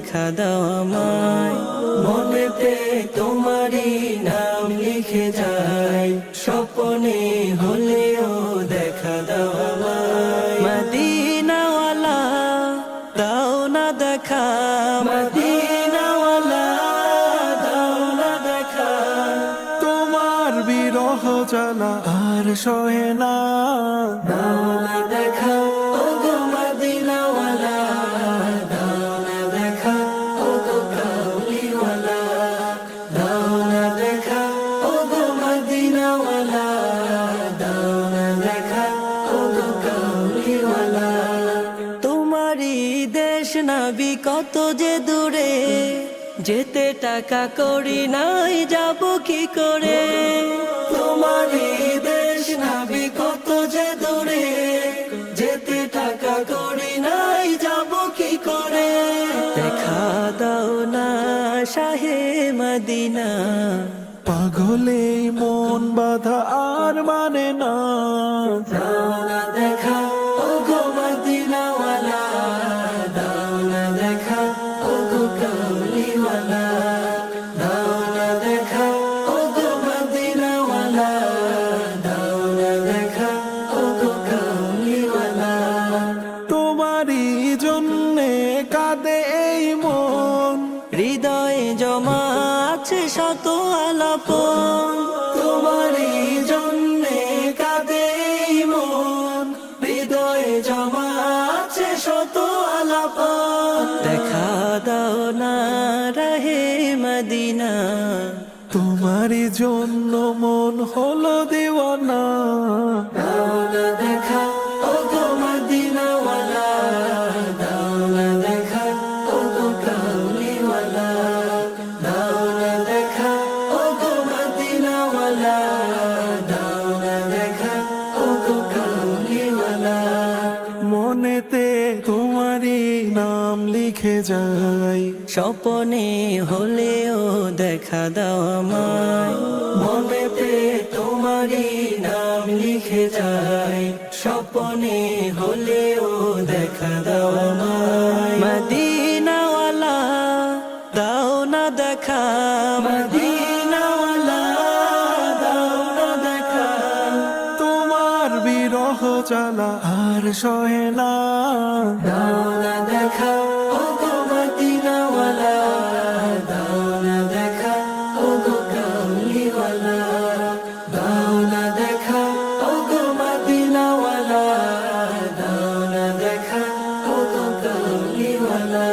দেখা দাও আমায়। মনেতে তোমারই নাম লিখে যাই, স্বপ্নে হলেও দেখা দাও আমায়। মদিনাওয়ালা দাও না দেখা, মদিনাওয়ালা দাও না দেখা। তোমার বিরহ জ্বালা আর সহে না, দাও না দেখা ওগো মদিনাওয়ালা, দাও না দেখা ওগো কামলিওয়ালা, দাও না দেখা ওগো মদিনাওয়ালা, দাও না দেখা ওগো কামলিওয়ালা। তোমারই দেশ নবী কত যে দূরে, যেতে টাকা করি নাই যাব কি করে। তোমারই দেশ নবী কত যে দূরে, যেতে টাকা করি নাই যাব কি করে। দেখা দাও না শাহে মদিনা, পাগলে মন বাধা আর মানে না। দাও না দেখা ওগো মদিনাওয়ালা, দাও না দেখা ওগো কামলিওয়ালা, দাও না দেখা ওগো মদিনাওয়ালা, দাও না দেখা ওগো কামলিওয়ালা। তোমারই জন্যে কাঁদে এই মন, হৃদয়ে জমা আছে শত আলাপন, তোমারই জন্যে কাঁদে এই মন, হৃদয়ে জমা আছে শত আলাপন। দেখা দাও না রাহে মদিনা, তোমারই জন্য মন হলো দেওয়ানা। দাও না দেখা ওগো মদিনাওয়ালা, দাও না দেখা ওগো কামলিওয়ালা, দাও না দেখা ওগো মদিনাওয়ালা, দাও না দেখা ওগো কামলিওয়ালা। মনেতে তোমারই নাম লিখে যাই, স্বপ্নে হলেও দেখা দাও আমায়। মনেতে তোমারই নাম লিখে যাই, স্বপ্নে হলেও দেখা দাও আমায়। মদিনাওয়ালা দাও না দেখা, মদিনাওয়ালা দাও না দেখা। তোমার বিরহ জ্বালা আর সহে না। দাও না দেখা ওগো মদিনাওয়ালা, দাও না দেখা ওগো কামলিওয়ালা, দাও না দেখা ওগো মদিনাওয়ালা, দাও না দেখা ওগো কামলিওয়ালা।